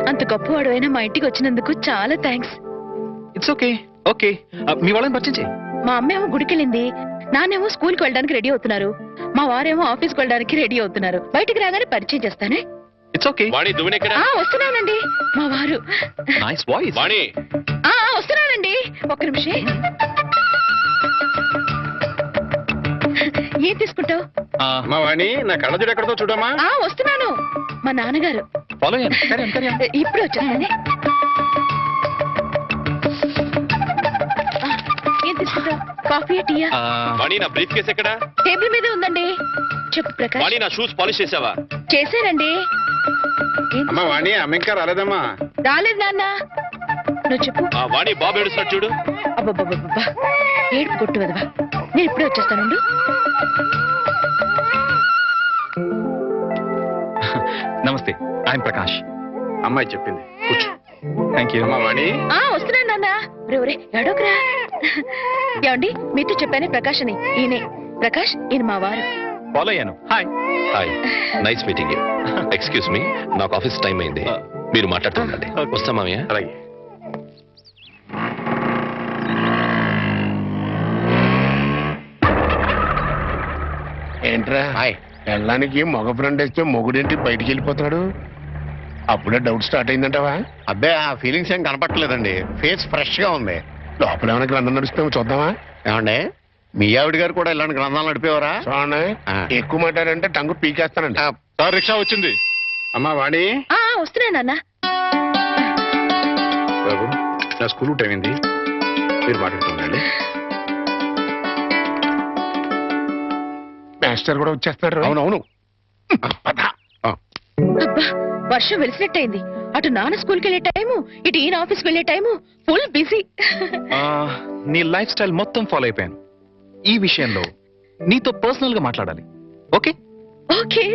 అంత గొప్పవాడు అయినా మా ఇంటికి వచ్చినందుకు చాలా థ్యాంక్స్. It's okay. ఓకే, మీ వాళ్ళని పరిచయం చేయి. మా అమ్మేమో గుడికెళ్ళింది, నాన్నేమో స్కూల్కి వెళ్ళడానికి రెడీ అవుతున్నారు, మా వారేమో ఆఫీస్కి వెళ్ళడానికి రెడీ అవుతున్నారు. బయటికి రాగానే పరిచయం చేస్తానే. It's okay. వస్తున్నానండి మా వారు. Nice voice. వస్తున్నానండి, ఒక్క నిమిషం. ఏం తీసుకుంటావు? మా వాణి, నా కళ్ళజోడు ఎక్కడతో చూడమ్మా. వస్తున్నాను, మా నాన్నగారు. ఫాలో అయ్యాను. ఇప్పుడు వచ్చేస్తానే. ఏం తీసుకుంటావు? కాఫీ, టీయా? నా బ్రీఫ్ కేస్ ఎక్కడ? టేబుల్ మీద ఉందండి. చెప్పు ప్రకాష్. నా షూస్ పాలిష్ చేసావా? చేశానండి. అమ్మా వాణి, అమ్మ ఇంకా రాలేదమ్మా. రాలేదు నాన్న, నువ్వు చెప్పు. వాణి బాబు ఏడుస్తాడు చూడు. అబ్బబ్బబ్బబ్బా, ఏడుపు కొట్టు వదవా. నేను ఇప్పుడే వచ్చేస్తానుండు. నమస్తే, ఐఎమ్ ప్రకాష్. అమ్మాయి చెప్పింది, కూర్చో. Thank you. అమ్మా వాణి. వస్తున్నాను నాన్న. ఒరే ఎడోకరా. ఏమండి, మీతో చెప్పానే ప్రకాష్ అని. ఈయనే ప్రకాష్, ఈయన మా వారు. ఫాలో అయ్యాను. Hi. Hi, nice meeting you. Excuse me, నాకు ఆఫీస్ టైం అయింది, మీరు మాట్లాడుతుండండి. వస్తా మామయ్య. అలాగే. ఏంట్రా వెళ్ళడానికి మగ ఫ్రెండ్ వేస్తే మొగుడేంటి బయటికి వెళ్ళిపోతున్నాడు? అప్పుడే డౌట్ స్టార్ట్ అయిందంటావా? అబ్బే, ఆ ఫీలింగ్స్ ఏం కనపట్టలేదండి. ఫేస్ ఫ్రెష్ గా ఉంది. లోపల ఏమైనా గ్రంథం నడుస్తామో చూద్దామా? ఏమండి, మీ ఆవిడ గారు కూడా ఇలాంటి గ్రంథాలు నడిపేవారా? చూడండి, ఎక్కువ మాట్లాడంటే టంగు పీకేస్తానండి. రిక్షా వచ్చింది. అమ్మా వాణి. వస్తున్నా నాన్న. బాబు, నా స్కూల్ టైం అయింది, మీరు మాట్లాడుతుండండి. మాస్టర్ కూడా వచ్చేస్తారు. అవునవును. అబ్బా, వర్షం వెలిసినట్టయింది. అటు నాన్న స్కూల్కి వెళ్ళే టైము, ఇటు ఈయన ఆఫీస్కి వెళ్ళే టైము. Full busy. నీ లైఫ్ స్టైల్ మొత్తం ఫాలో అయిపోయాను. ఈ విషయంలో నీతో పర్సనల్ గా మాట్లాడాలి. ఓకే? ఓకే.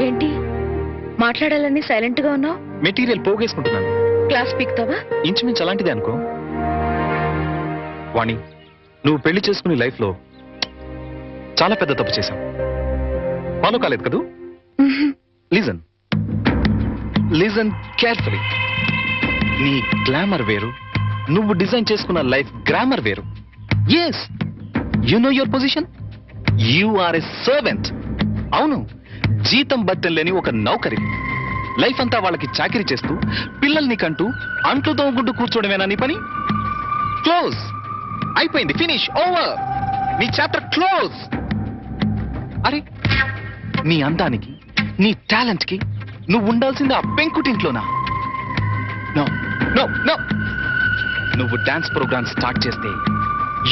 ఏంటి మాట్లాడాలని సైలెంట్ గా ఉన్నావు? మెటీరియల్ పోగేసుకుంటున్నాను. క్లాస్ పీక్తావా? ఇంచుమించు అలాంటిదే అనుకో. వాణి, నువ్వు పెళ్లి చేసుకునే లైఫ్ లో చాలా పెద్ద తప్పు చేశావు. ఫాలో కాలేదు కదూ? Listen listen carefully. నీ గ్లామర్ వేరు, నువ్వు డిజైన్ చేసుకున్న లైఫ్ గ్రామర్ వేరు. Yes, you know your position. You are a servant. అవును, జీతం బట్టం లేని ఒక నౌకరి. లైఫ్ అంతా వాళ్ళకి చాకరీ చేస్తూ పిల్లల్ని కంటూ అంట్లు తోముకుంటూ కూర్చోవడమేనా నీ పని? క్లోజ్ అయిపోయింది. Finish, over. నీ చాప్టర్ క్లోజ్. అరే, నీ అందానికి, నీ టాలెంట్ కి నువ్వు ఉండాల్సింది ఆ పెంకుటింట్లోనా? No no no. నువ్వు డాన్స్ ప్రోగ్రామ్ స్టార్ట్ చేస్తే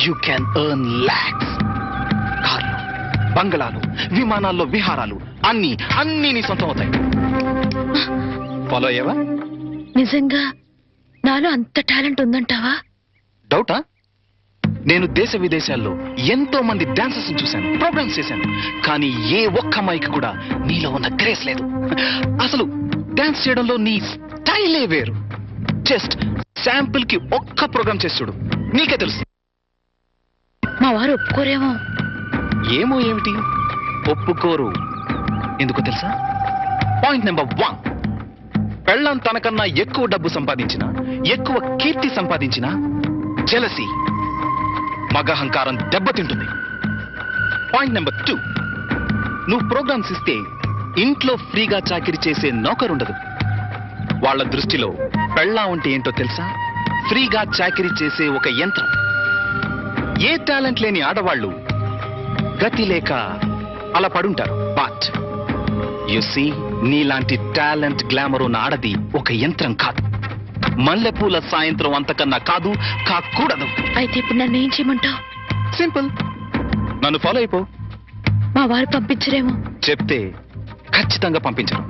యూ క్యాన్ ఎర్న్ లాక్స్. కార్లు, బంగళాలు, విమానాల్లో విహారాలు, అన్ని అన్ని నీ సొంతం అవుతాయి. ఫాలో అయ్యావా? నిజంగా నాలో అంత టాలెంట్ ఉందంటావా? డౌటా? నేను దేశ విదేశాల్లో ఎంతో మంది డాన్సర్స్ చూశాను, ప్రోగ్రామ్స్ చేశాను, కానీ ఏ ఒక్క అమ్మాయికి కూడా నీలో ఉన్న గ్రేస్ లేదు. అసలు డాన్స్ చేయడంలో నీ స్టైలే వేరు. జస్ట్ శాంపుల్ కి ఒక్క ప్రోగ్రామ్ చేసి చూడు, నీకే తెలుసు. మా వారు ఒప్పుకోరేమో. ఏమో ఏమిటి, ఒప్పుకోరు. ఎందుకో తెలుసా? పాయింట్ నెంబర్ 1, పెళ్ళం తనకన్నా ఎక్కువ డబ్బు సంపాదించినా, ఎక్కువ కీర్తి సంపాదించినా జెలసీ, మగహంకారం దెబ్బతింటుంది. పాయింట్ నెంబర్ 2, నువ్వు ప్రోగ్రామ్స్ ఇస్తే ఇంట్లో ఫ్రీగా చాకిరీ చేసే నౌకరుండదు. వాళ్ళ దృష్టిలో పెళ్ళాం అంటే ఏంటో తెలుసా? ఫ్రీగా చాకిరీ చేసే ఒక యంత్రం. ఏ టాలెంట్ లేని ఆడవాళ్ళు గతి లేక అలా పడుంటారు. బట్ యు సీ, నీలాంటి టాలెంట్, గ్లామర్ ఉన్న ఆడది ఒక యంత్రం కాదు. మల్లెపూల సాయంత్రం అంతకన్నా కాదు, కాకూడదు. అయితే ఇప్పుడు నన్ను ఏం చేయమంటావు? సింపుల్, నన్ను ఫాలో అయిపో. మా వారు పంపించరేమో. చెప్తే ఖచ్చితంగా పంపించరు.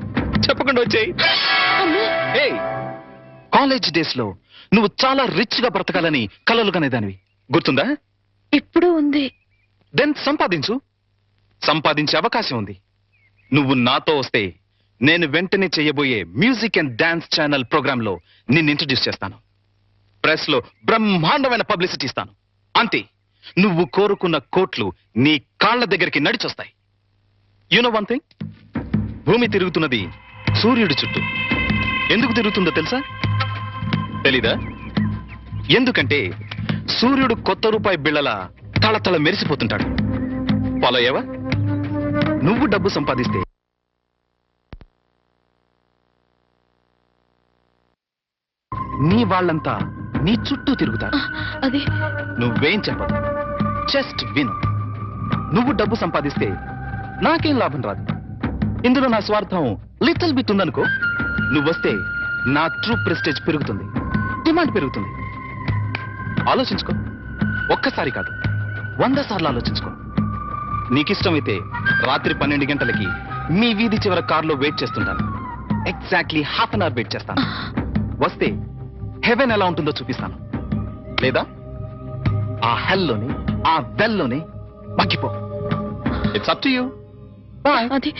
చెప్పకుండా వచ్చేయి. కాలేజ్ డేస్ లో నువ్వు చాలా రిచ్ గా బ్రతకాలని కలలు కనేదానివి, గుర్తుందా? ఇప్పుడు ఉంది. దెన్ సంపాదించు. సంపాదించే అవకాశం ఉంది. నువ్వు నాతో వస్తే నేను వెంటనే చేయబోయే music and dance channel programme లో నిన్ను ఇంట్రడ్యూస్ చేస్తాను. ప్రెస్ లో బ్రహ్మాండమైన పబ్లిసిటీ ఇస్తాను. అంతే, నువ్వు కోరుకున్న కోట్లు నీ కాళ్ల దగ్గరికి నడిచొస్తాయి. యు నో వన్ థింగ్, భూమి తిరుగుతున్నది సూర్యుడి చుట్టూ. ఎందుకు తిరుగుతుందో తెలుసా? తెలీదా? ఎందుకంటే సూర్యుడు కొత్త రూపాయి బిళ్ళల తళతళ మెరిసిపోతుంటాడు. ఫాలో అయ్యావా? నువ్వు డబ్బు సంపాదిస్తే నీ వాళ్ళంతా నీ చుట్టూ తిరుగుతారు. అది నువ్వేం చెప్పదు, జస్ట్ విను. నువ్వు డబ్బు సంపాదిస్తే నాకేం లాభం రాదు. ఇందులో నా స్వార్థం లిటిల్ బిట్ ఉందనుకో. నువ్వొస్తే నా ట్రూ ప్రెస్టేజ్ పెరుగుతుంది, డిమాండ్ పెరుగుతుంది. ఆలోచించుకో. ఒక్కసారి కాదు, 100 సార్లు ఆలోచించుకో. నీకిష్టమైతే రాత్రి 12 గంటలకి మీ వీధి చివర కారులో వెయిట్ చేస్తుంటాను. ఎగ్జాక్ట్లీ ½ అన్ అవర్ వెయిట్ చేస్తాను. వస్తే హెవెన్ ఎలా ఉంటుందో చూపిస్తాను. లేదా ఆ హెల్లోనే, ఆ వెల్లోనే మగ్గిపో. It's up to you. Bye. అది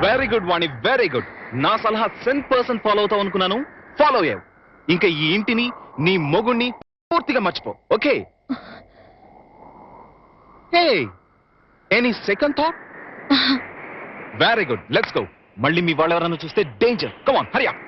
very good Vani, very good. నా సలహా 100% ఫాలో అవుతావు అనుకున్నాను. ఫాలో అయ్యావు. ఇంకా ఈ ఇంటిని, నీ మొగుణ్ణి పూర్తిగా మర్చిపో. Okay? Hey, any second thought? Very good, let's go. మళ్ళీ మీ వాళ్ళు ఎవరైనా చూస్తే danger. Come on, Hari up.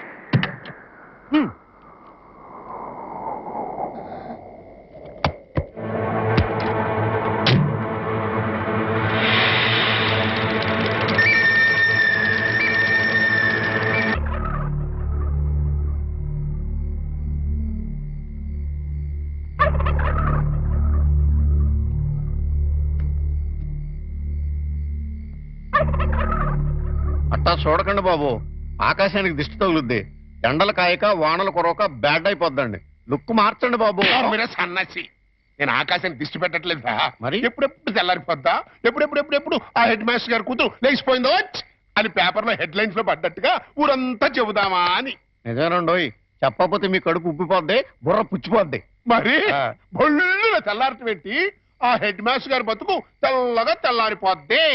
అట్టా చూడకండి బాబు, ఆకాశానికి దిష్టి తగులుద్ది. ఎండలు కాయక వానలు కురవక బ్యాడ్ అయిపోద్దండి. లుక్ మార్చండి బాబు. మీరే సన్నాసి. నేను ఆకాశానికి దిష్టి పెట్టట్లేదా? మరి? ఎప్పుడెప్పుడు తెల్లారిపోద్దా, ఎప్పుడెప్పుడు ఆ హెడ్ మాస్టర్ గారి కూతురు లేచిపోయిందో అని పేపర్లో హెడ్ లైన్స్ లో పడ్డట్టుగా ఊరంతా చెబుదామా అని. నిజమేనండోయ్, చెప్పకపోతే మీ కడుపు ఉబ్బిపోద్ది, బుర్ర పుచ్చిపోద్ది. మరి ఆ. బొల్లు తెల్లారి పెట్టి ఆ హెడ్ మాస్టర్ గారి బతుకు తెల్లగా తెల్లారిపోద్ది.